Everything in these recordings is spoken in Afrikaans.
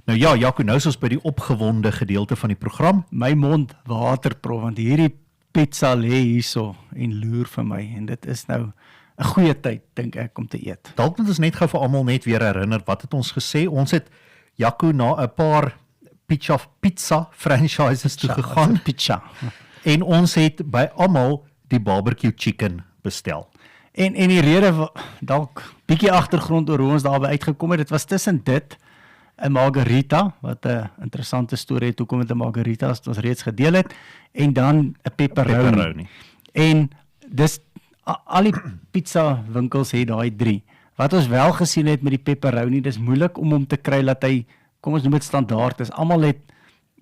Nou ja, Jaco, nou is ons by die opgewonde gedeelte van die program. My mond water, prof, want hierdie pizza lê hierso en loer vir my en dit is nou 'n goeie tyd dink ek om te eet. Dalk moet ons net gou vir almal net weer herinner wat het ons gesê. Ons het Jaco na 'n paar pizza franchises toe gegaan Pizza. en ons het by almal die barbecue chicken bestel. En die rede dalk bietjie agtergrond oor hoe ons daarby uitgekom het, dit was tussen dit 'n margarita wat 'n interessante storie het hoekom dit 'n margarita is, wat ons reeds gedeel het, en dan 'n pepperoni. En dis al die pizza winkels het daai 3. Wat ons wel gesien het met die pepperoni, dis moeilik om hom te kry dat hy, kom ons noem dit standaard is. Almal het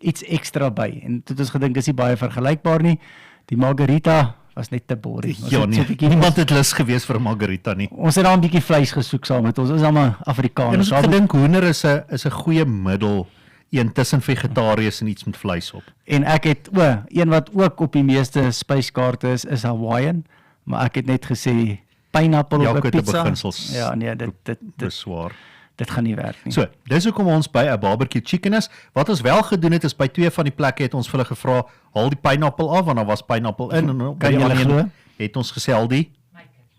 iets ekstra by en toe het ons gedink dis nie baie vergelykbaar nie. Die margarita was net te boring. Ja, nee, niemand het lus gewees vir 'n margarita nie. Ons het daar 'n bietjie vleis gesoek saam met ons. Ons is almal Afrikaners. En ons het gedink hoender is 'n goeie middel een tussen vegetariërs en iets met vleis op. En ek het een wat ook op die meeste spyskaarte is Hawaiian, maar ek het net gesê pineapple op 'n pizza. Beginsels Ja, nee, dit beswaar. Dit gaan nie werk nie. So, dis hoekom ons by 'n barbecue chicken is. Wat ons wel gedoen het is by 2 van die plekke het ons vir hulle gevra, haal die pineapple af want daar was pineapple in en by die ander een het ons gesê al die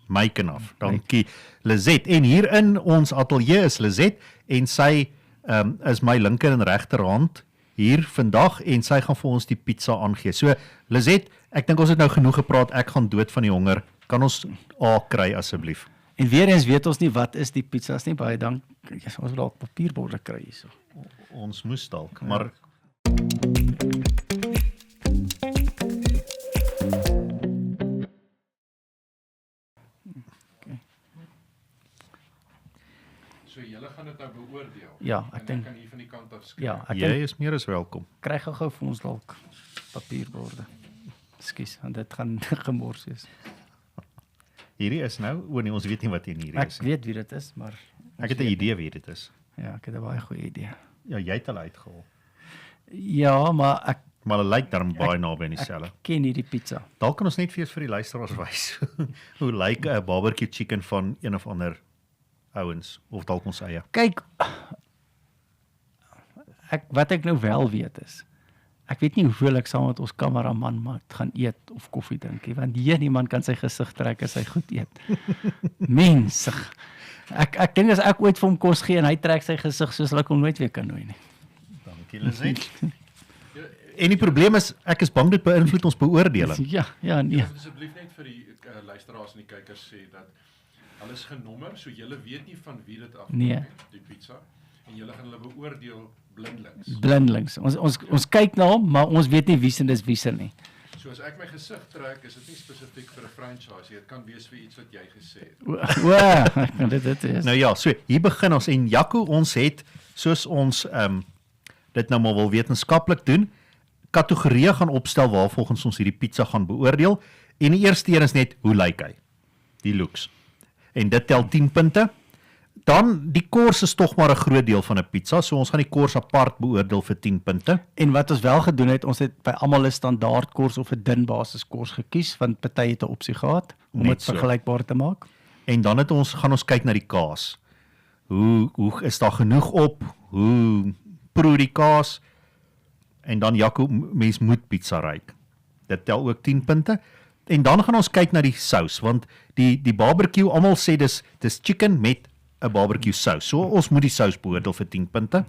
bacon af. Dankie Lizette. En hier in ons ateljee is Lizette en sy is my linker en regterhand hier vandag en sy gaan vir ons die pizza aangee. So Lizette, ek dink ons het nou genoeg gepraat. Ek gaan dood van die honger. Kan ons A kry asseblief? En weer eens weet ons nie wat is die pizza's nie. Baie dank. Ons wil dalk papierborde kry hierso. Ons moes dalk, maar So julle gaan dit nou beoordeel. Ja, ek dink kan hier van die kant af skryf. ja, ek jy dink is meer as welkom. kry gou vir ons dalk papierborde. Ekskuus, want dit gaan gemors wees. Hierdie is nou, nee, ons weet nie wat hierdie Ek is nie. weet wie dit is, maar Ek het 'n idee wie dit is. ja, ek het 'n baie goeie idee. Ja, jy het hulle uitgehaal. Ja, maar ek Maar hulle lyk darm baie naby aan dieselfde. ken hierdie pizza. Dalk kan ons net vir die luisteraars wys hoe lyk 'n barbecue chicken van een of ander ouens of dalk ons eie. Kyk, wat ek nou wel weet is, ek weet nie hoeveel ek saam met ons kameraman maar gaan eet of koffie drink nie, want niemand kan sy gesig trek as hy goed eet. Mense, ek dink as ek ooit vir hom kos gee en hy trek sy gesig soos ek hom nooit weer kan nooi nie. Dankie Lizette. En die probleem is, ek is bang dit beïnvloed ons beoordeling. Ja, nee. Asseblief net vir die luisteraars en die kykers sê dat alles genommer, so julle weet nie van wie dit afkom Nee. die pizza, en julle gaan hulle beoordeel blindelings. Blindelings. Ons kyk na hom, maar ons weet nie wie se dis wie se nie. So as ek my gesig trek, is dit nie spesifiek vir 'n franchise, dit kan wees vir iets wat jy gesê het. Dit is. Nou ja, so hier begin ons en Jaco, ons het soos ons dit nou maar wil wetenskaplik doen, kategorieë gaan opstel waar volgens ons hierdie pizza gaan beoordeel. En die eerste een is net hoe lyk hy? Die looks. En dit tel 10 punte. Dan die kors is tog maar 'n groot deel van 'n pizza, so ons gaan die kors apart beoordeel vir 10 punte. En wat ons wel gedoen het, ons het by almal 'n standaard kors of 'n dun basis kors gekies, want party het 'n opsie gehad om Net dit so. vergelykbaar te maak. En dan gaan ons kyk na die kaas. Hoe is daar genoeg op? Hoe proe die kaas? En dan Jaco, mens moet pizza ruik. Dit tel ook 10 punte. En dan gaan ons kyk na die sous, want die barbecue, almal sê dis chicken met 'n barbecue sous. So ons moet die sous beoordeel vir 10 punte.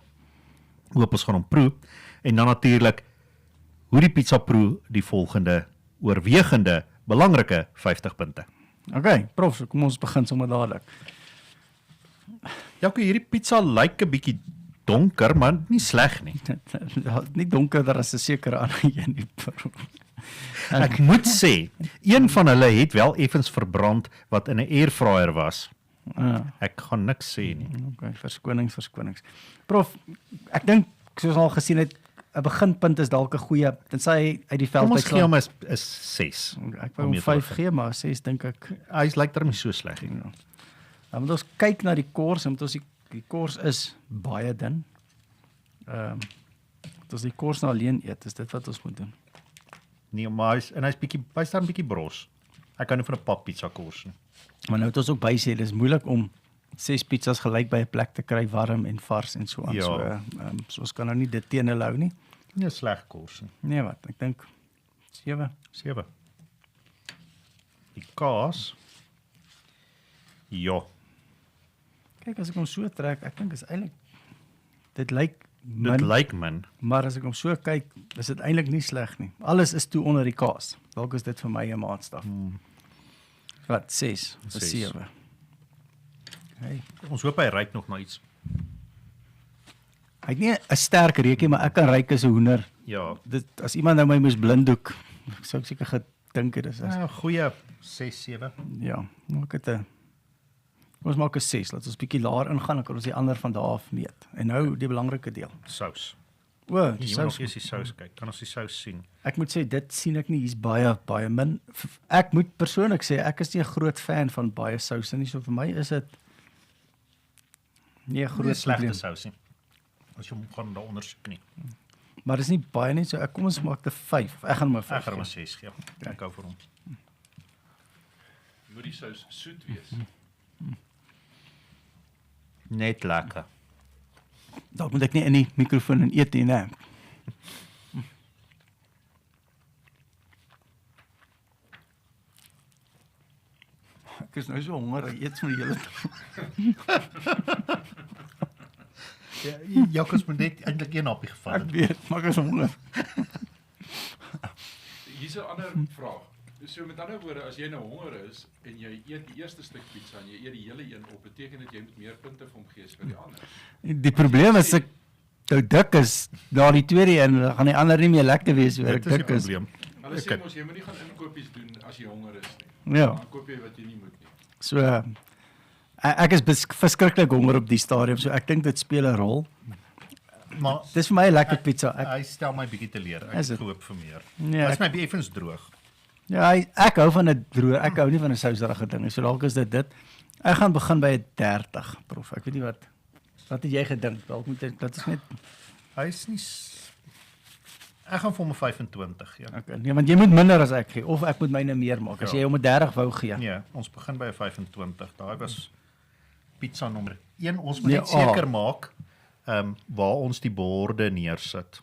Hoop ons gaan hom proe. En dan natuurlik hoe die pizza proe, die volgende oorwegende belangrike 50 punte. Okay, prof, so kom ons begin sommer dadelik. Jaco, hierdie pizza lyk 'n bietjie donker, maar nie sleg nie. Nie donkerder as 'n sekere ander een nie, prof. Ek moet sê, een van hulle het wel effens verbrand wat in 'n airfryer was. Ek gaan niks sê nie. Okay, verskonings. Prof, ek dink soos ons al gesien het, 'n beginpunt is dalk 'n goeie, tensy uit die veld Kom ons gee hom is 6. Ek wou hom 5 gee, maar 6 dink ek. Hy lyk darm nie so sleg nie. Dan moet ons kyk na die kors, en moet ons die kors is baie dun. As die kors nou alleen eet, is dit wat ons moet doen. Nee, maar hy's daar 'n bietjie bros. Ek kan nie van 'n pap pizza kors nie. Maar nou het ons ook bysê, dis moeilik om 6 pizzas gelyk by 'n plek te kry, warm en vars en so aan. Ja. So ons kan nou nie dit teen hulle hou nie. Nie sleg kos nie. Nee, wat? Ek dink 7. 7. Die kaas. Ja, Kyk, as ek hom so trek, ek dink is eintlik dit lyk dit lyk min. maar as ek hom so kyk, is dit eintlik nie sleg nie. Alles is toe onder die kaas. Dalk is dit vir my 'n maatstaf. Wat 6 of 6. 7. Hey. Ons hoop hy ryk nog na iets. Hy het nie 'n sterk reukie, maar ek kan ruik as 'n hoender. Ja, Dit as iemand nou my moes blinddoek, sou ek seker gedink het is. goeie 6, 7. Ja, maak dit 'n ons maak 'n 6, laat ons bietjie laer ingaan, dan kan ons die ander van daar af meet. En nou die belangrike deel. Sous. O, die Jy moet nog sous. eers die sous kyk. Kan ons die sous sien? Ek moet sê dit sien ek nie, hier's baie min. Ek moet persoonlik sê ek is nie 'n groot fan van baie souse nie, so vir my is dit nie 'n groot slegte probleem. sous nie. As jy hom gaan daar ondersoek nie. Maar dis nie baie nie, so ek kom ons maak dit 5. Ek gaan maar 5. Ek gaan hom 'n 6 gee. Ek hou vir hom. Moet die sous soet wees. Net lekker. Dalk moet ek nie in die mikrofoon en eet nie, né? Ek is nou so honger, ek eet my hele Jakobs moet net eintlik een happie gevat ek het. weet, maar ek is honger. Hier's 'n ander vraag. So met ander woorde, as jy nou honger is en jy eet die eerste stuk pizza en jy eet die hele een op, beteken dit jy moet meer punte vir hom gee as vir die ander. Die probleem is ek nou dik is, daar die tweede een, dan gaan die ander nie meer lekker wees oor ek Dit is die dik is. probleem. Hulle sê mos jy moet nie gaan inkopies doen as jy honger is nie. Ja. Dan koop jy wat jy nie moet nie. So ek is verskriklik honger op die stadium, so ek dink dit speel 'n rol. Maar Dis vir my 'n lekker pizza. hy stel my bietjie teleur. Ek Is het dit? gehoop vir meer. Nee, Hy's ek- my effens droog. Ja, ek hou van 'n droër. Ek hou nie van 'n souserige ding nie. So dalk is dit. Ek gaan begin by 'n 30, prof. Ek weet nie wat het jy gedink? Dalk moet dit is net Hy's nie Ek gaan vir hom 'n 25 gee. okay. Nee, want jy moet minder as ek gee of ek moet myne meer maak. As Ja. jy hom 'n 30 wou gee. Nee, ons begin by 'n 25. Daai was pizza nommer 1. Ons moet Nee, net seker maak waar ons die borde neersit.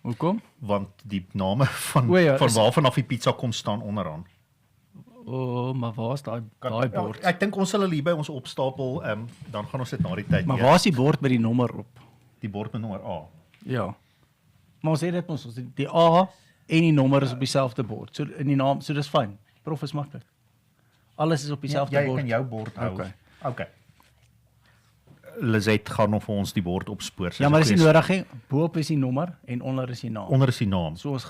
Hoekom? Want die name van O ja, van is- waarvan af die pizza kom staan onderaan. Maar waar's daai bord? Ek dink ons sal hulle hier by ons opstapel, dan gaan ons dit na die tyd Maar neer. waar's die bord met die nommer op? Die bord met nommer A. Ja. Maar ons het dit ons die A en die nommer is op dieselfde bord. So in die naam, so dis fyn. Prof is maklik. Alles is op dieselfde Jy bord. kan jou bord hou. Okay. Okay. Lizet gaan nog vir ons die bord opspoor. Ja, maar dis nie nodig nie. Bo-op is die nommer en onder is die naam. Onder is die naam. So ons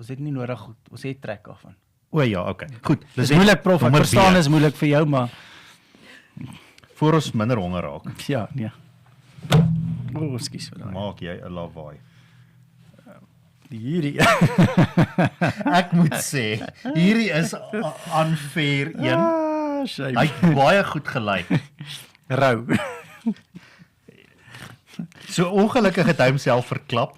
het nie nodig, ons het trek af van. O ja, okay. Goed. Dis moeilik prof, ek nommer verstaan B. is moeilik vir jou, maar Voor ons minder honger raak, ja, nee. Ekskuus vir daai. maak jy 'n lawaai. Hierdie. Ek moet sê, hierdie is unfair een. Hy Shame. het baie goed gelyk. Rou. So ongelukkig het hy homself verklap.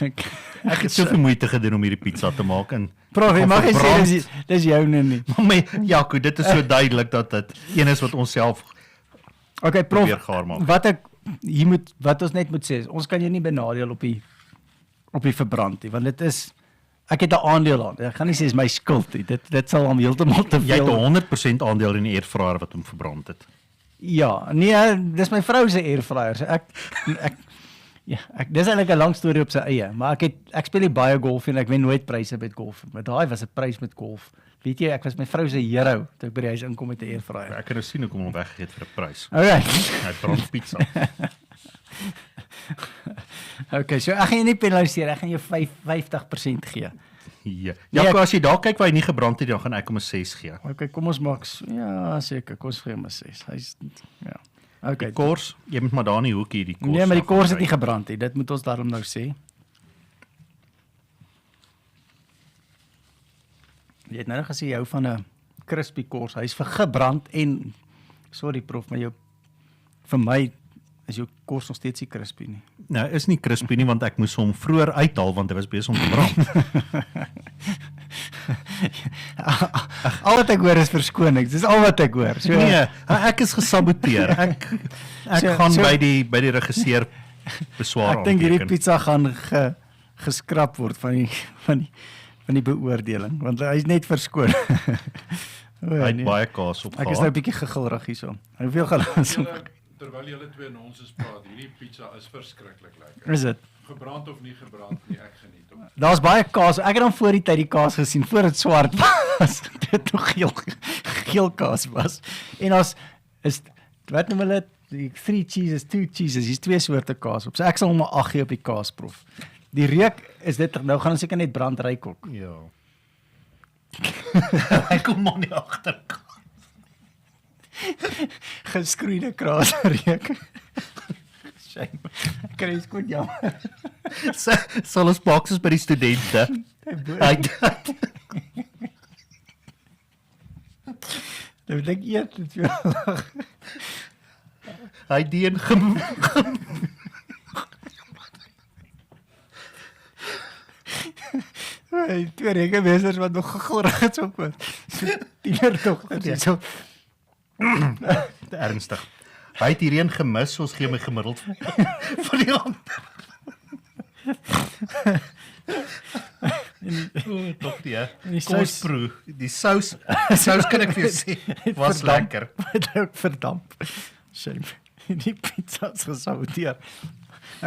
Ek het soveel moeite gedoen om hierdie pizza te maak en Prof, jy mag nie sê verbrand. dis joune nie. Maar Jaco, dit is so duidelik dat dit een is wat ons self Okay, prof. probeer gaar maak. Wat ons net moet sê is ons kan jou nie benadeel op die verbrand nie, want dit is ek het 'n aandeel aan. Ek gaan nie sê is my skuld nie. Dit sal hom heeltemal te Jy het veel. 100% aandeel in die airfryer wat hom verbrand het. Ja, nee, dis my vrou se airfryer. So ek dis eintlik 'n lang storie op sy eie, maar ek speel nie baie golf en ek wen nooit pryse met golf. Maar daai was 'n prys met golf. Weet jy, ek was my vrou se hero toe ek by die huis inkom met 'n airfryer. Ek kan nou sien hoekom hom weggegee het vir 'n prys. Alright. Hy brand pizza. Okay, so ek gaan jou nie penaliseer, ek gaan jou 50% gee. Ja. Nee, Jaco, as jy daar kyk waar hy nie gebrand het, dan gaan ek hom 'n 6 gee. Okay, kom ons maak ja, seker, kom ons gee hom 'n 6. Hy's ja. Okay. Kors, jy moet maar daar in die hoekie die kors. Nee, maar die kors het nie afkry. gebrand nie. Dit moet ons daarom nou sê. Jy het nou net gesê jy hou van 'n crispy kors. Hy's vir gebrand en sorry prof, maar vir my is jou kors nog steeds nie crispy nie. Nou, is nie crispy nie want ek moes hom vroeër uithaal want hy was besig om te brand. Al wat ek hoor is verskonings. Dis al wat ek hoor. So Nee, ek is gesaboteer. Ek gaan by die regisseur beswaar ek dink hierdie aanteken. pizza gaan geskrap word van die beoordeling want hy is net verskoon. Hy het baie kaas op Ek is nou 'n bietjie gegilrig hierso. Hoeveel gaan ons? Terwyl julle twee nonsens praat, hierdie pizza is verskriklik lekker. Is dit? Gebrand of nie gebrand nie, ek geniet hom. Daar's baie kaas. Ek het dan voor die tyd die kaas gesien voor dit swart was. Dit nog geel kaas was. En ons is wat noem hulle die 3 cheeses, 2 cheeses. Hier's 2 soorte kaas op. So ek sal hom 'n 8 gee op die kaasproef. Die reuk is dit nou gaan ons seker net brand ryk ook. Ja. Hy kom maar nie agter. Geskroeide kraasreuk. Shame. Ek kry skoon jammer. Sal ons boxes by die studente. Hy Nou dink eet dit vir hy dien Hey, 2 rekenmeesters wat nog gegilrig het op. So tienerdogter so. ernstig. Hy het hierheen gemis, ons gee my gemiddeld vir die ander. Tog die, die kom ons sous- proe. Die sous kan ek vir jou sê, was verdamp. lekker. Het ook verdamp. Shame. Die pizza is gesaboteer.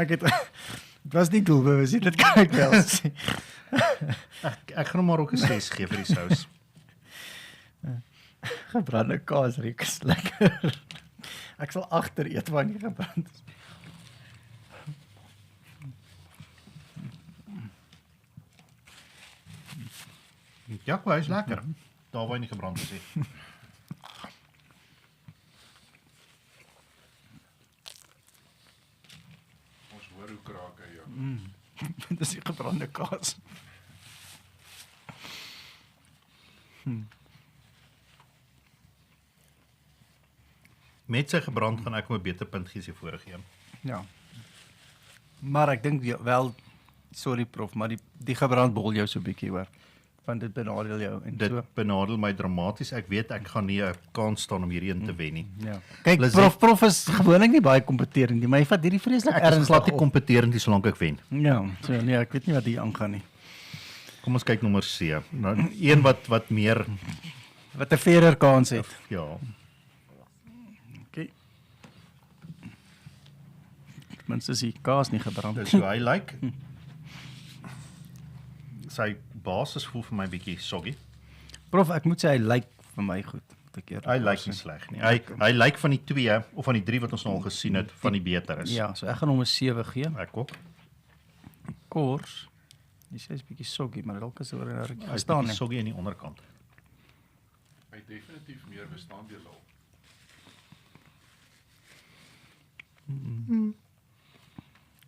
Dit was nie doelbewus nie, dit kan ek wel sê. Ek gaan hom maar ook 'n 6 gee vir die sous. Gebrande kaas reuk is lekker. Ek sal agter eet wanneer nie gebrand is. Ja, hy is lekker. Daar waar hy nie gebrand is nie. Ons hoor hoe kraak hy jou. Dis die gebrande kaas. Met sy gebrand gaan ek hom 'n beter punt gee as die vorige een. Ja. Maar ek dink wel sorry prof, maar die gebrand bol jou so 'n bietjie hoor. Want dit benadeel jou en Dit so. benadeel my dramaties. Ek weet ek gaan nie 'n kans staan om hierdie een te wen nie. Ja. Kyk, Lizzie- prof is gewoonlik nie baie kompeterend nie, maar hy vat hierdie vreeslik Ek is ernstig glad nie op. kompeterend nie solank ek wen. Ja, so nee, ek weet nie wat hier aangaan nie. Kom ons kyk nommer C. Nou, een wat meer Wat 'n fairer kans het. ja, Okay. Mens is die kaas nie gebrand. dis hoe hy lyk. Sy basis voel vir my bietjie soggy. Prof, ek moet sê hy lyk vir my goed. Moet ek eerlik Hy lyk nie sleg nie. Hy lyk van die 2 of van die 3 wat ons nou al gesien het, van die beter is. Ja, so ek gaan hom 'n 7 gee. Ek ook. Kors. Dis is bietjie soggy, maar dalk is oor 'n rukkie Hy gestaan is nie. soggy aan die onderkant. Hy het definitief meer bestanddele op.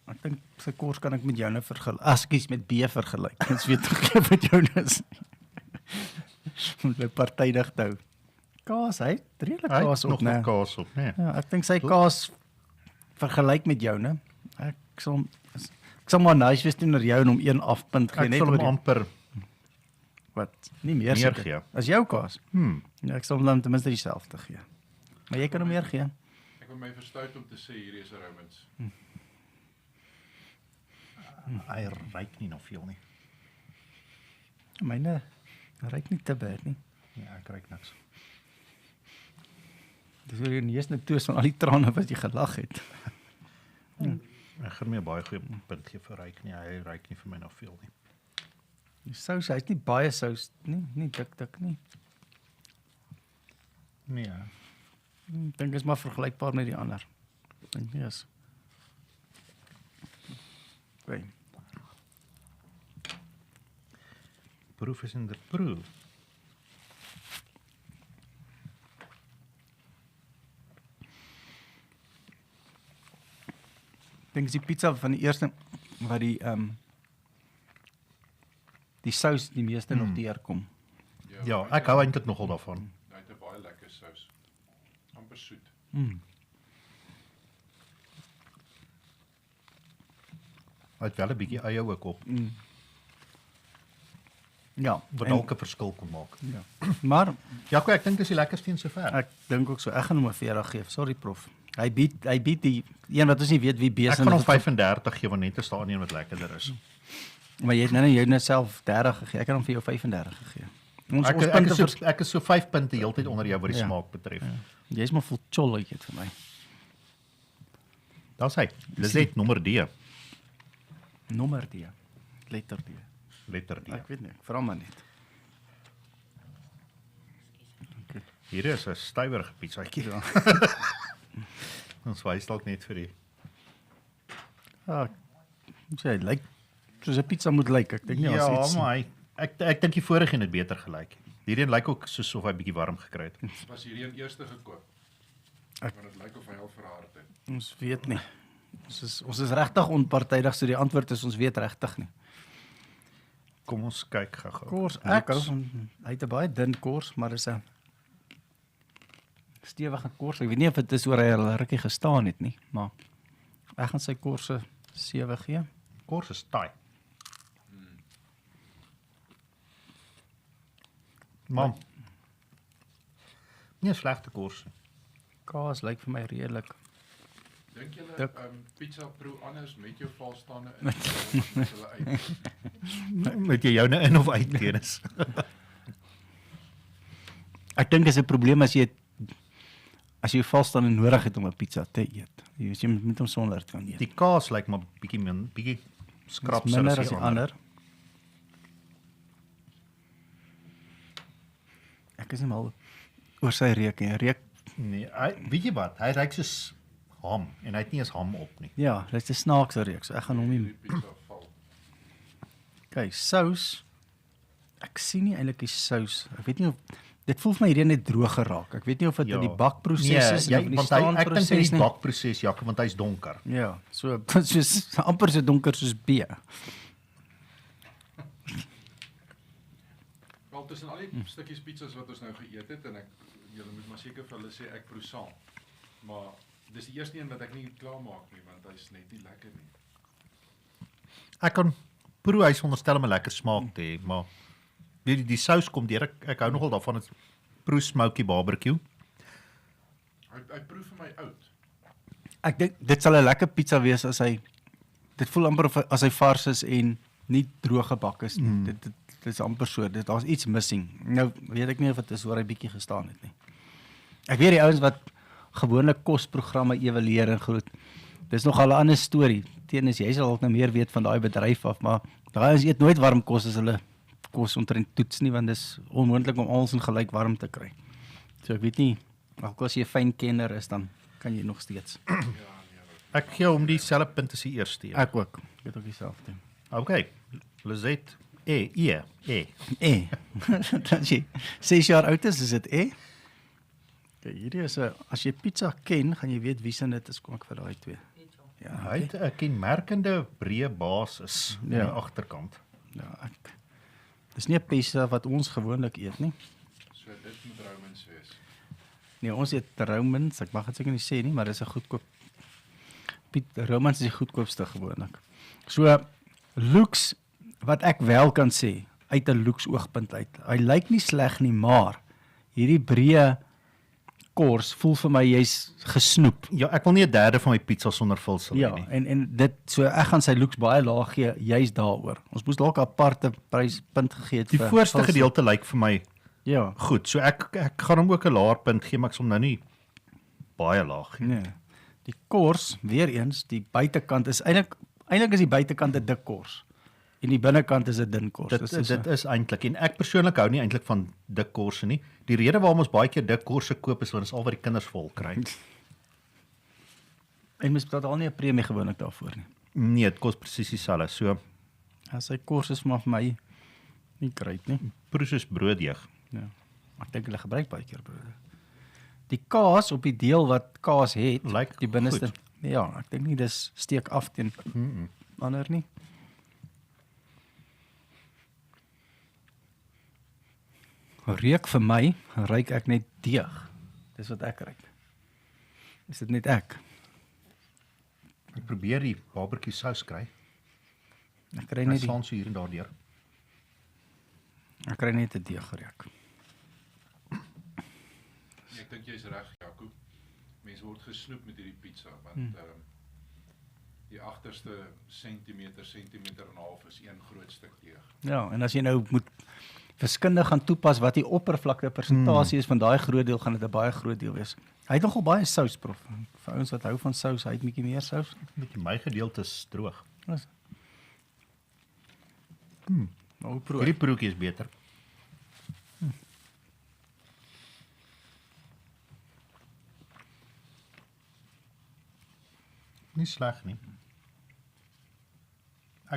Ek dink sy kors kan ek met joune vergelyk. Ekskuus, met B vergelyk. Ons weet tog nie wat joune is. Moet hy partydig hou. Kaas, hy het redelik Hy kaas het op, nog né? kaas op, nee. Ja, ek dink sy kaas vergelyk met joune. Ek sal maar nice wees teenoor jou en om 1 afpunt gee Ek net sal oor hom die, amper wat nie meer meer seker. gee. As jou kaas. Hmm. Ja, ek sal hom dan ten minste dieselfde gee. Maar jy kan hom meer gee. Ek wil my verstout om te sê hierdie is 'n Romans. Hy ryk nie nog veel nie. Myne ryk nie te bad nie. Ja, ek ryk niks. Dis oor jou neus net toes van al die trane wat jy gelag het. Ek gaan my 'n baie goeie punt gee vir ryk nie. Hy ryk nie vir my nog veel nie. Die sous, hy's nie baie sous nie dik nie. Nee. Ek dink is maar vergelykbaar met die ander. Ek dink nie is. Okay. Proof is in the proof. Ek dink is die pizza van die eerste wat die sous die meeste nog deurkom. Ja, ek hou eintlik nogal daarvan. Hy het 'n baie lekker sous. Amper soet. Hy het wel 'n bietjie eie ook op. Ja, wat en- dalk 'n verskil kon maak. ja. Maar Jaco, ek dink dis die lekkerste een sover. ek dink ook so, ek gaan hom 'n 40 gee. Sorry prof. Hy bied die een wat ons nie weet wie Ek besig gaan hom 35 gee want net te staan een wat lekkerder is. Maar jy het jy net self 30 gegee. Ek het hom vir jou 35 gegee. Ons Ek punte ek is so 5 punte heeltyd onder jou wat die Ja. smaak betref. Jy's maar vol cholletjie vir my. Daar's hy. Lisette nommer D, Nommer D. Letter D. letter D. Ek weet nie, ek vra maar net. Hier is 'n stywerige pizzaatjie. Ja. Ons wys dalk net vir die. Ah, sê hy lyk soos 'n pizza moet lyk. Ek dink nie Ja, as iets. maar ek dink die vorige een het beter gelyk. Hierdie een lyk ook soos of hy bietjie warm gekry het. Was hierdie een eerste gekoop? Want dit lyk of hy al verhard het. Ons weet nie. Ons is regtig onpartydig, so die antwoord is ons weet regtig nie. Kom ons kyk gou-gou. Kors, ek hou van hy het 'n baie dun kors, maar is 'n stewige kors. Ek weet nie of dit is oor hy al rukkie gestaan het nie, maar ek gaan sy korse 7 gee. Kors is taai. Mam. Nie 'n slegte kors nie. Kaas lyk vir my redelik. Dink julle Dik. pizza proe anders met jou valstande in of met hulle uit? Met jy joune in of uit kennis. Ek dink dis 'n probleem as jy valstande nodig het om 'n pizza te eet. Jy moet hom sonder kan eet. Die kaas lyk maar bietjie skrapser minder as die ander. Ek is nie mal oor sy reuk nie. Reuk, Nee, weet jy wat? Hy ryk soos ham en hy het nie eens ham op nie. ja, dit is 'n snaakse reuk. So ek gaan hom nie. Die pizza val. Kyk, sous. Ek sien nie eintlik die sous. Ek weet nie of dit voel vir my hierdie net droog geraak. Ek weet nie of dit in die bakproses is of in die want ek dink dit staanproses is die nie. bakproses, Jaco, want hy's donker. Ja, so soos amper so donker soos B. Wel tussen al die stukkies pizzas wat ons nou geëet het en julle moet maar seker vir hulle sê ek proe saam. Maar dis die eerste een wat ek nie klaar maak nie want hy's net nie lekker nie. Ek kan proe hy onderstel om 'n lekker smaak te hê, maar die sous kom deur. Ek hou nogal daarvan dit proe smoky barbecue. Hy proe vir my oud. Ek dink dit sal 'n lekker pizza wees as hy dit voel amper of as hy vars is en nie droog gebak is nie. Dit is amper so. Daar's iets missing. Nou weet ek nie of dit is waar hy bietjie gestaan het nie. Ek weet die ouens wat gewoonlik kosprogramme evalueer en goed. Dis nog al 'n ander storie. Teenoor jy sal dalk nou meer weet van daai bedryf af, maar daai ouens eet nooit warm kos as hulle kos omtrent toets nie, want dis onmoontlik om alles in gelyk warm te kry. So ek weet nie, ook as jy 'n fyn kenner is, dan kan jy nog steeds. Ek gee hom dieselfde punt as die eerste een. Ek ook. Ek het ook dieselfde. Okay. Lisette E. Dan jy 6 jaar oud is dit Okay, hierdie is 'n as jy pizza ken, gaan jy weet wie se dit is. Kom ek vir daai twee. Ja, Hy het 'n kenmerkende breë basis aan Ja. die agterkant. ja, dis nie 'n pizza wat ons gewoonlik eet nie. So dit moet Romans wees. Nee, ons eet Romans, ek mag dit seker nie sê nie, maar dis 'n goedkoop Romans is die goedkoopste gewoonlik. So looks wat ek wel kan sê uit 'n looks oogpunt uit. Hy lyk nie sleg nie, maar hierdie breë kors voel vir my jy's gesnoep. Ja, ek wil nie 'n derde van my pizza sonder vulsel hê Ja, nie. en dit so ek gaan sy looks baie laag gee juist daaroor. Ons moes dalk 'n aparte pryspunt gegee het Die vir voorste vulsel. gedeelte lyk vir my Ja, goed. So ek gaan hom ook 'n laer punt gee, maar ek sal nou nie baie laag gee. nee. Die kors, weer eens, die buitekant is eintlik is die buitekant 'n dik kors en die binnekant is 'n dun kors. Dit is eintlik en ek persoonlik hou nie eintlik van dik korse nie. Die rede waarom ons baie keer dik korse koop is want dit is al wat die kinders vol kry. En mens betaal nie 'n premie gewoonlik daarvoor nie. Nee, dit kos presies dieselfde. So Ja, sy kors is maar vir my nie great nie. proes is brooddeeg. Ja. Maar ek dink hulle gebruik baie keer brode. Die kaas op die deel wat kaas het, Lyk die binneste. goed. Ja, ek dink nie dis steek af teen ander nie. Reuk vir my, ruik ek net deeg. Dis wat ek ruik. Is dit net ek? Ek probeer die barbecue sous kry. Ek kry Hy net die slaan so hier en daar deur. Ek kry net 'n deegreek. Ek dink jy's reg, Jaco. Mense word gesnoep met hierdie pizza want die agterste sentimeter en 'n half is een groot stuk deeg. Ja, en as jy nou moet wiskunde gaan toepas wat die oppervlakte persentasie is van daai groot deel, gaan dit 'n baie groot deel wees. Hy het nogal baie sous, prof. Vir ouens wat hou van sous, hy het 'n bietjie meer sous. Met my gedeelte is droog. Nou proe. Hierdie broodjie is beter. Nie sleg nie.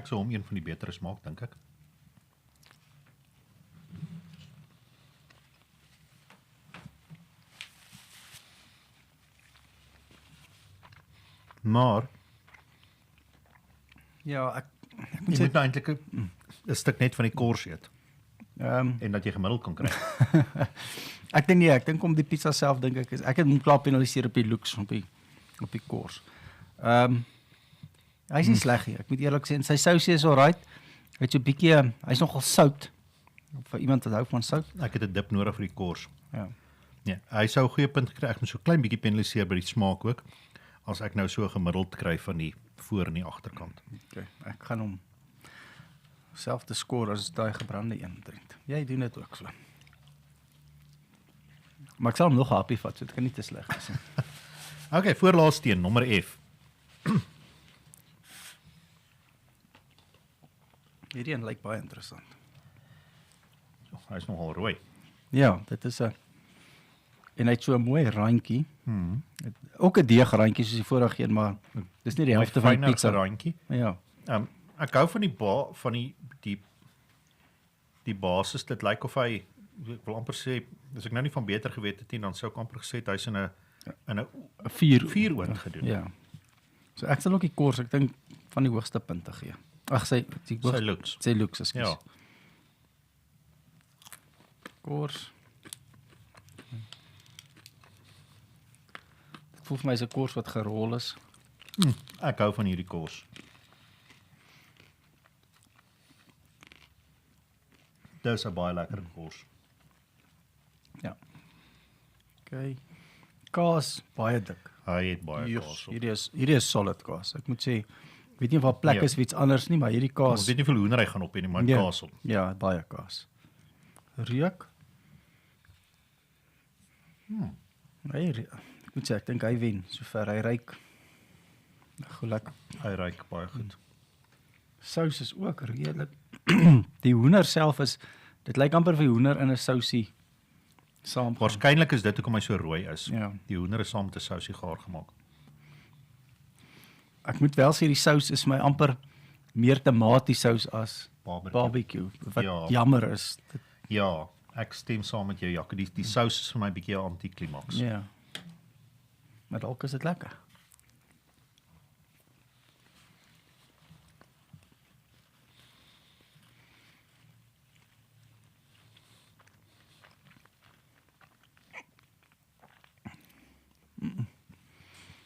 Ek sou hom een van die betere smaak, dink ek. Maar Ja, ek jy moet sê moet nou eintlik 'n stuk net van die kors eet en dat jy gemiddeld kan kry. ek dink om die pizza self dink ek het hom klaar penaliseer op die looks op die kors. Hy's nie sleg nie. Ek moet eerlik sê, en sy sousie is alright. Hy het so 'n bietjie, hy's nogal sout vir iemand wat hou van sout. Ek het 'n dip nodig vir die kors. Ja. Nee, hy sou 'n goeie punt gekry. Ek moet so klein bietjie penaliseer by die smaak ook. As ek nou so gemiddeld kry van die voor en die agterkant. Okay, ek gaan hom selfde score as daai gebrande een drink. Jy doen dit ook so. Maar ek sal hom nog 'n happie vat, so dit kan nie te sleg wees nie. Okay, voorlaaste een, nommer F. Hierdie een lyk baie interessant. Hy is nogal rooi. Ja, dit is 'n en hy het so 'n mooi randjie. Ook 'n deegrandjie soos die vorige een, maar dis nie die helfte van die pizza randjie. Ja. Ek hou van die basis. Dit lyk of hy, ek wil amper sê, as ek nou nie van beter geweet het nie, dan sou ek amper gesê het hy's in 'n 4 oond gedoen. Ja. So ek sal ook die kors, ek dink van die hoogste punte gee. Ag sy looks. Sy looks, ekskuus. Ja. Kors. Dit voel vir my is 'n kors wat gerol is. Ek hou van hierdie kors. Dis 'n baie lekker kors. Ja. Okay. Kaas baie dik. Hy het baie kaas op. Hierdie is solid kaas. Ek moet sê, ek weet nie of daar plek is vir iets anders nie, maar hierdie Ek kaas. weet nie hoeveel hoender hy gaan op hê nie, maar kaas op. Ja, baie kaas. Reuk. Ek moet sê, ek dink hy wen, sover hy ruik. Goed lekker. Hy ruik baie goed. Sous is ook redelik. Die hoender self is, dit lyk amper vir hoender in 'n sousie saam. Waarskynlik is dit hoekom hy so rooi is. Ja. Die hoender is saam met 'n sousie gaar gemaak. Ek moet wel sê die sous is my amper meer tomatiesous as barbecue. Wat Ja. jammer is. Ja, ek stem saam met jou, Jaco. Die sous is vir my bietjie 'n antiklimaks. Ja. Maar dalk is dit lekker.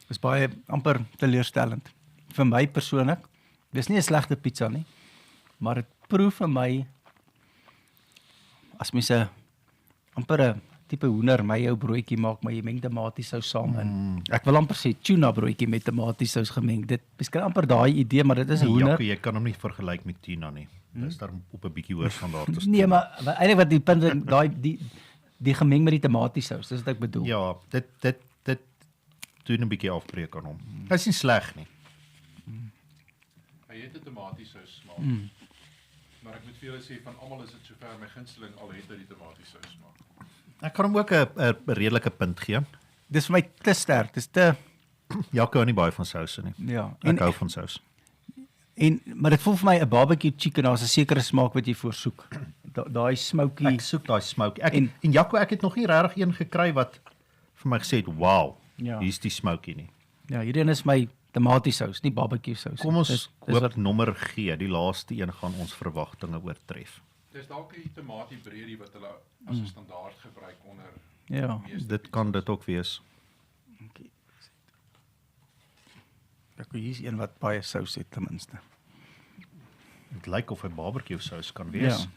Is baie amper teleurstellend vir my persoonlik. Dis nie 'n slegte pizza nie, maar dit proe vir my as mens 'n amper 'n tipe hoender mayo broodjie maak, maar jy meng tomatiesous saam in. Ek wil amper sê tuna broodjie met tomatiesous gemeng. Dit beskryf amper daai idee, maar dit is 'n hoender. Jaco, jy kan hom nie vergelyk met tuna nie. Dis daar op 'n bietjie hoër standaard te staan. Nee, maar eintlik wat die punt is, daai die gemeng met die tomatiesous, dis wat ek bedoel. Ja, dit doen 'n bietjie afbreek aan hom. Hy's nie sleg nie. Hy het 'n tomatiesous smaak. Maar ek moet vir julle sê van almal is dit sover my gunsteling al het hy die tomatiesous smaak. Ek kan hom ook 'n redelike punt gee. Dis vir my te sterk. Dis te Jaco hou nie baie van souse nie. ja. Ek hou van sous. Maar dit voel vir my 'n barbecue chicken, daar's 'n sekere smaak wat jy voorsoek. Daai smoky. Ek soek daai smoke. En Jaco, ek het nog nie regtig een gekry wat vir my gesê het, "Wow, Ja. hier's die smoky nie." Ja, hierdie een is my tomatiesous, nie barbecue sous. Kom ons Dis hoop wat nommer G, die laaste een gaan ons verwagtinge oortref. Dis dalk die tomatie breedie wat hulle as 'n standaard gebruik onder ja. Dit kan dit ook wees. Ek hier's een wat baie sous het ten minste. Dit lyk of 'n barbecue sous kan wees. Ja.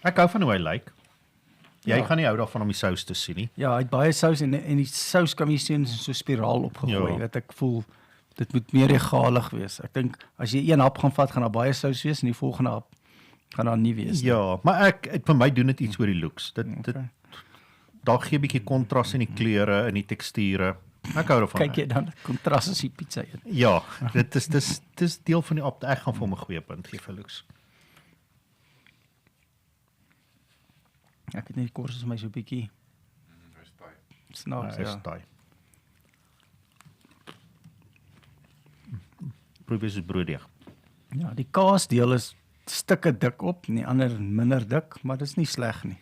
Ek hou van hoe hy lyk. Jy Ja. gaan nie hou daarvan om die sous te sien nie. Ja, hy het baie sous en die sous kan jy sien so 'n spiraal opgegooi. Ja. Wat ek voel dit moet meer egalig wees. Ek dink as jy een hap gaan vat, gaan daar baie sous wees en die volgende hap gaan daar nie wees nie. Ja, maar vir my doen dit iets oor die looks. Dit daar gee 'n bietjie kontras in die kleure en die teksture. Ek hou daarvan. Kyk jy dan kontras as die pizza eet. Ja, dis deel van die op. Ek gaan vir hom 'n goeie punt gee vir looks. Ek het net die kors is my so 'n bietjie Hy's taai. snaaks, Dis ja. daai. Probeer so brooddeeg. Ja, die kaasdeel is stukke dik op en die ander minder dik, maar dit is nie sleg nie.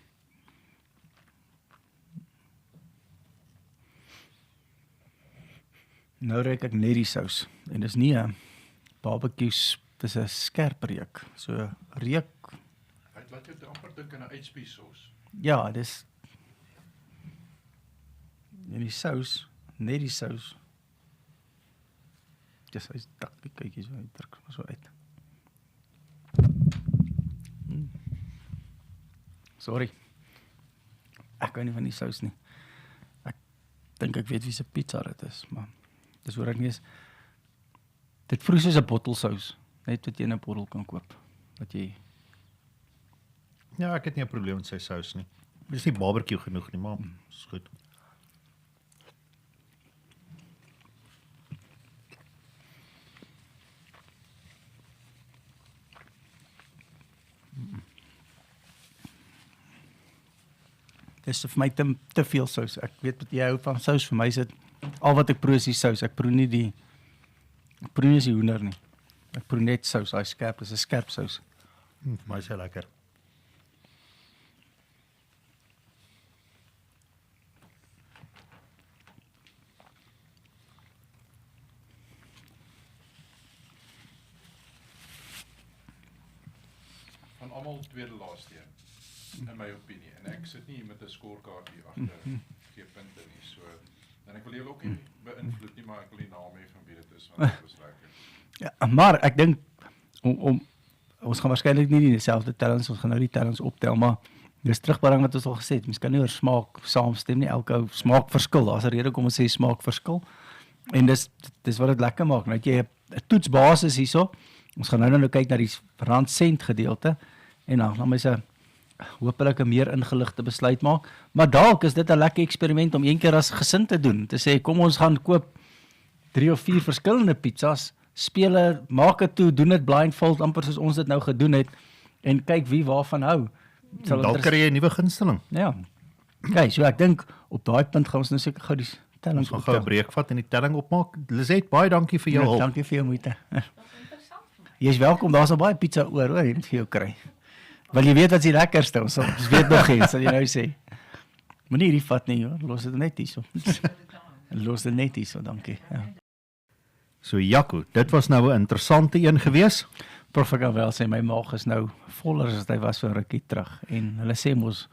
Nou ruik ek net die sous en dis nie 'n barbecue, dis 'n skerp reuk. So reuk, Hy laat jou amper dink aan 'n HP sos. ja, dis en die sous, net die sous. Dis hy's dik, kyk hier so, hy druk maar so uit. Sorry. Ek hou nie van die sous nie. Ek dink ek weet wie se pizza dit is, maar dis hoor ek nie is. Dit proe soos 'n bottelsous, net wat jy in 'n bottel kan koop. Wat jy Ja, ek het nie 'n probleem met sy sous nie. Dis nie barbecue genoeg nie, maar is goed. dis vir my te veel sous. Ek weet wat jy hou van sous, vir my is dit al wat ek proe is die sous. Ek proe nie die hoender nie. Ek proe net sous, daai skerp, dis 'n skerp sous. Maar is hy lekker. Van almal tweede laaste een, in my opinie. En ek sit nie hier met 'n skorkaart hier agter gee punte nie. So en ek wil julle ook nie beïnvloed nie, maar ek wil nie naam hê van wie dit is want dit is lekker. Ja, maar ek dink om ons gaan waarskynlik nie dieselfde tellings, ons gaan nou die tellings optel, maar dis terugbring wat ons al gesê het. Mens kan nie oor smaak saamstem nie. Elke ou smaak verskil. Daar's 'n rede kom ons sê smaak verskil. En dis wat dit lekker maak. Nou jy 'n toetsbasis hierso. Ons gaan nou kyk na die rand sent gedeelte en dan mens 'n hopelik 'n meer ingeligte besluit maak. Maar dalk is dit 'n lekker eksperiment om een keer as gesin te doen. Te sê kom ons gaan koop 3 of 4 verskillende pizzas, spele, maak dit toe, doen dit blindfold amper soos ons dit nou gedoen het en kyk wie waarvan hou. Dalk kry jy 'n nuwe gunsteling. Ja. Okay, so ek dink op daai punt gaan ons nou seker gou die telling Ons gaan gou 'n breek vat en die telling opmaak. Lisette, baie dankie vir jou hulp. Dankie vir jou moeite. Jy's welkom, daar's al baie pizza oor, hoor, jy moet vir jou kry. Wil jy weet wat die lekkerste ons weet nog eens, sal jy nou sê. Moenie hierdie vat nie, hoor. Los dit net hierso. Los dit net hierso, dankie. Ja. So Jaco, dit was nou 'n interessante een gewees. Prof ek kan wel sê my maag is nou voller as hy was vir 'n rukkie terug en hulle sê mos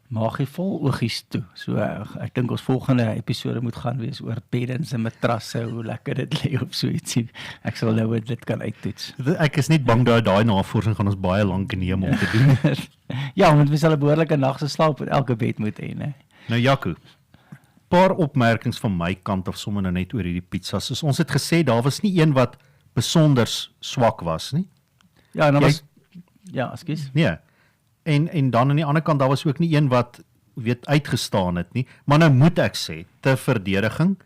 maagie vol oogies toe. So ek dink ons volgende episode moet gaan wees oor beddens en matrasse, hoe lekker dit lê op so ietsie. Ek sal nou dit kan uittoets. Ek is net bang dat daai navorsing gaan ons baie lank neem om te doen. Ja, want we sal 'n behoorlike nag se slaap in elke bed moet hê, né? Nou Jaco, paar opmerkings van my kant af sommer nou net oor hierdie pizzas. Soos ons het gesê, daar was nie een wat besonder swak was nie. Ja, en dan Jy- was ja, ekskuus. Nee. En dan aan die ander kant daar was ook nie een wat weet uitgestaan het nie. Maar nou moet ek sê, ter verdediging,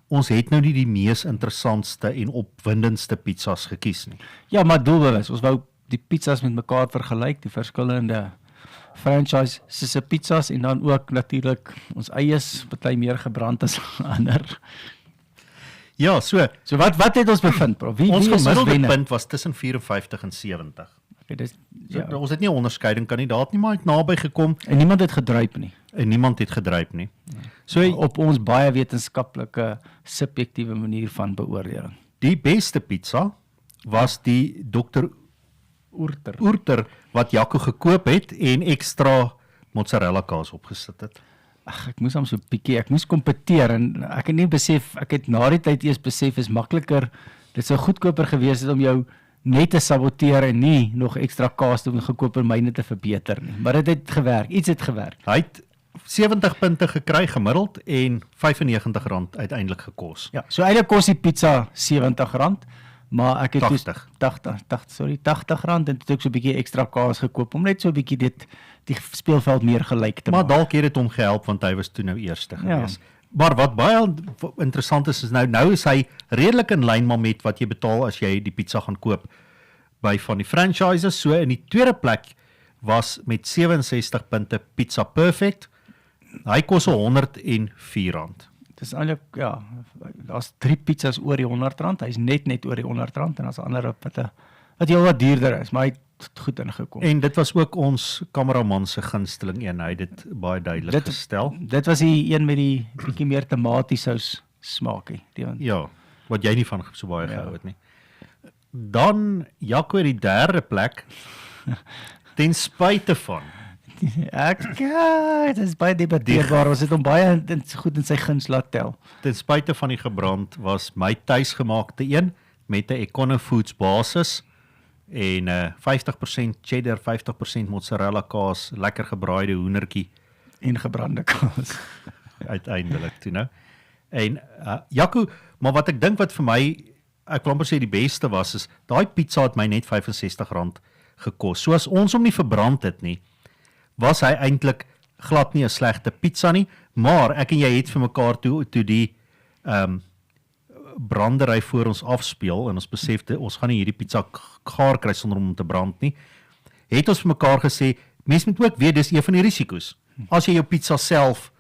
ons het nou nie die mees interessantste en opwindendste pizzas gekies nie. Ja, maar doelbewus. Ons wou die pizzas met mekaar vergelyk, die verskillende franchise se pizzas en dan ook natuurlik ons eies, party meer gebrand as ander. Ja, so So wat het ons bevind, bro? Wie ons is ons gemiddelde wenner? punt was tussen 54 en 70. Okay, dis So, ja. ons het nie 'n onderskeiding kandidaat nie, maar het naby gekom En niemand het gedruip nie. en niemand het gedryp nie. So Op ons baie wetenskaplike subjektiewe manier van beoordeling. die beste pizza was die Dr. Oerter wat Jaco gekoop het en ekstra mozzarella kaas opgesit het. Ag, ek moes hom so bietjie, ek moes kompeteer en ek het nie besef, ek het na die tyd eers besef is makliker, dit sou goedkoper gewees het om jou net te saboteer en nie nog ekstra kaas te gekoop en myne te verbeter nie. Maar dit het gewerk, iets het gewerk. Hy het 70 punte gekry gemiddeld en R95 uiteindelik gekos. Ja, so eintlik kos die pizza R70, maar ek het 80. 80 rand en toe het ek so 'n bietjie ekstra kaas gekoop om net so 'n bietjie die speelveld meer gelyk te Maar maak. dalk het dit hom gehelp want hy was toe nou eerste Ja. gewees. Maar wat baie interessant is nou is hy redelik in lyn maar met wat jy betaal as jy die pizza gaan koop by van die franchises. So in die tweede plek was met 67 punte Pizza Perfect. Hy kos R104. Dis eintlik daar's 3 pizzas oor die R100. Hy's net oor die R100 en daar's ander wat heel wat duurder is, maar hy het goed ingekom. En dit was ook ons kameraman se gunsteling een. Hy het dit baie duidelik gestel. Dit was die een met die bietjie meer tomatiesous smaakie, die een. Ja, wat jy nie van so baie Ja. gehou het nie. Dan Jaco in die derde plek. Ten spyte van Dit is baie debatteerbaar. Ons het hom baie goed in sy guns laat tel. Ten spyte van die gebrand was my tuisgemaakte een met 'n Econo Foods basis en 50% cheddar, 50% mozzarella kaas, lekker gebraaide hoendertjie En gebrande kaas. uiteindelik toe nou. En Jaco, maar wat ek dink wat vir my ek wil amper sê die beste was is daai pizza het my net R65 gekos. So as ons hom nie verbrand het nie, was hy eintlik glad nie 'n slegte pizza nie, maar ek en jy het vir mekaar toe die brandery voor ons afspeel en ons besef ons gaan nie hierdie pizza gaar kry sonder om te brand nie. Het ons vir mekaar gesê, mense moet ook weet dis een van die risiko's. As jy jou pizza self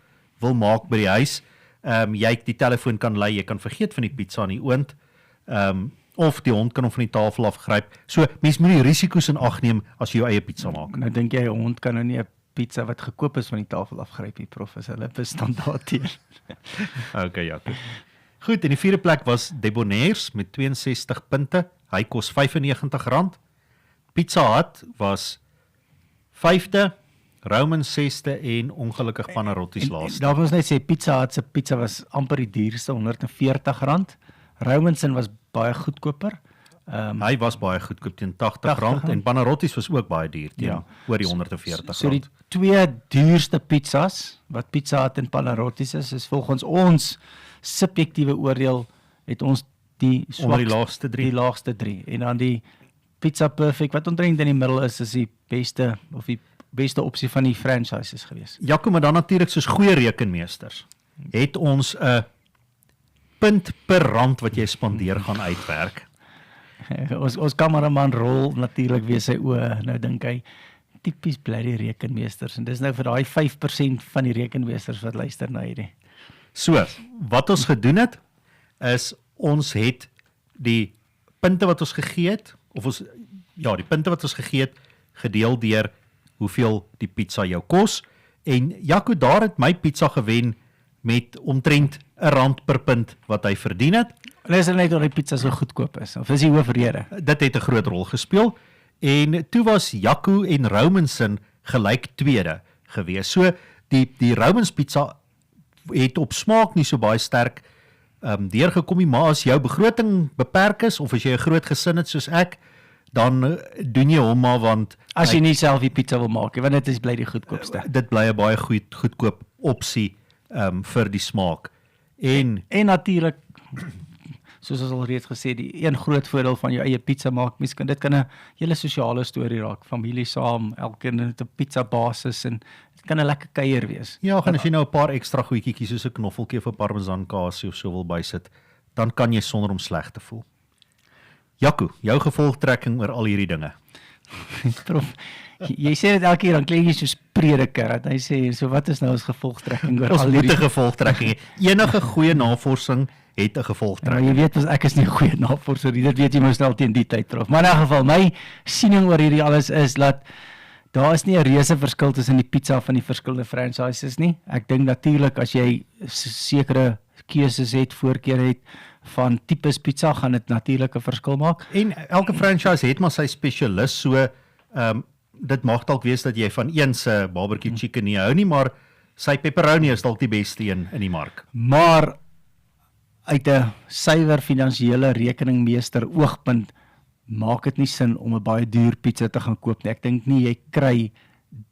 wil maak by die huis, jy die telefoon kan lei, jy kan vergeet van die pizza in die oond. Of die hond kan hom van die tafel afgryp. So mense moet die risiko's in ag neem as jy jou eie pizza maak. Nou dink jy 'n hond kan nou nie 'n pizza wat gekoop is van die tafel afgryp nie, prof, is hulle bestandaard teen. Okay, ja. Goed, en die vierde plek was Debonairs met 62 punte. Hy kos R95. Pizza Hut was 5de, Roman 6de en ongelukkig Panarottis laaste. Daar moet ons net sê Pizza Hut se pizza was amper die duurste, R140. Romanson was baie goedkoper. Hy was baie goedkoop teen R80 en Panarottis was ook baie duur teen oor die R140. So die twee duurste pizzas wat Pizza Hut en Panarottis is volgens ons subjektiewe oordeel het ons die onder die laagste 3. Die laagste 3 en dan die Pizza Perfect wat omtrent in die middel is die beste of die beste opsie van die franchises gewees. Jaco, maar dan natuurlik soos goeie rekenmeesters het ons 'n punt per rand wat jy spandeer gaan uitwerk. Ons kameraman rol natuurlik weer sy oë. Nou dink hy tipies bly die rekenmeesters en dis nou vir daai 5% van die rekenmeesters wat luister na hierdie. So, wat ons gedoen het is ons het die punte wat ons gegee het of die punte wat ons gegee het gedeel deur hoeveel die pizza jou kos en Jaco daar het my pizza gewen met omtrent R1 per punt wat hy verdien het. En is dit net omdat die pizza so goedkoop is of is die hoofrede? Dit het 'n groot rol gespeel en toe was Jaco en Romanson gelyk tweede gewees. So die Romans pizza het op smaak nie so baie sterk deurgekom nie, maar as jou begroting beperk is of as jy 'n groot gesin het soos ek, dan doen jy hom maar want as jy nie self die pizza wil maak nie, want dit is bly die goedkoopste. Dit bly 'n baie goedkoop opsie vir die smaak. En natuurlik soos ons al reeds gesê, die een groot voordeel van jou eie pizza maak, dit kan 'n hele sosiale storie raak, familie saam, elkeen het 'n pizza basis en dit kan 'n lekker kuier wees. Ja, gaan as jy nou 'n paar ekstra goedjies soos 'n knoffeltjie of 'n parmesan kaas of so wil bysit, dan kan jy sonder om sleg te voel. Jaco, jou gevolgtrekking oor al hierdie dinge. Prof, jy sê dit elke keer dan klink jy soos prediker. Hy sê so wat is nou ons gevolgtrekking oor Ons al moet 'n hierdie gevolgtrekking hê. Enige goeie navorsing het 'n Maar gevolgtrekking. jy weet ek is nie 'n goeie navorser nie. Dit weet jy mos nou teen die tyd, prof. Maar in 'n geval, my siening oor hierdie alles is dat daar is nie 'n reuse verskil tussen die pizza van die verskillende franchises nie. Ek dink natuurlik as jy sekere keuses het, voorkeure het van tipes pizza, gaan dit natuurlik 'n verskil maak. En elke franchise het maar sy spesialis, so dit mag dalk wees dat jy van een se barbecue chicken nie hou nie, maar sy pepperoni is dalk die beste een in die mark. Maar uit 'n suiwer finansiële rekeningmeester oogpunt maak dit nie sin om 'n baie duur pizza te gaan koop nie. Ek dink nie jy kry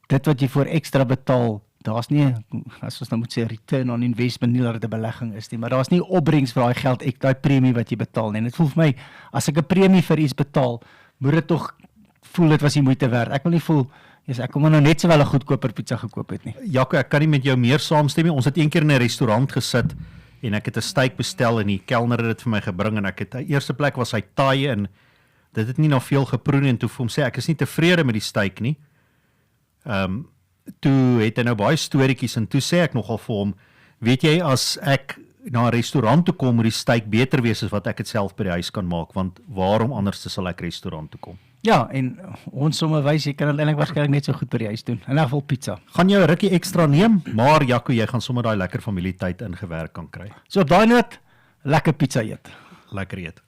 dit wat jy vir ekstra betaal. Daar's nie, as ons nou moet sê, return on investment, nie dat dit 'n belegging is nie, maar daar's nie opbrengs vir daai geld, daai premie wat jy betaal nie. Dit voel vir my, as ek 'n premie vir iets betaal, moet dit tog voel dit was die moeite werd. Ek wil nie voel, ek kom nou net sowel 'n goedkoper pizza gekoop het nie. Jaco, ek kan nie met jou meer saamstem nie. Ons het een keer in 'n restaurant gesit en ek het 'n steak bestel en die kelner het dit vir my gebring en ek het die eerste plek was hy Thai en dit het nie na veel geproe nie en toe vir hom sê ek is nie tevrede met die steak nie. Toe het hy nou baie storieetjies en toe sê ek nogal vir hom, weet jy, as ek na 'n restaurant toe kom, moet die steak beter wees as wat ek dit self by die huis kan maak, want waarom anders sal ek restaurant toe kom? Ja, en ons somme wys jy kan dit eintlik waarskynlik net so goed by die huis doen. In 'n geval pizza. Gaan jy 'n rukkie ekstra neem, maar Jaco, jy gaan sommer daai lekker familietyd ingewerk kan kry. So op daai noot, lekker pizza eet. Lekker eet.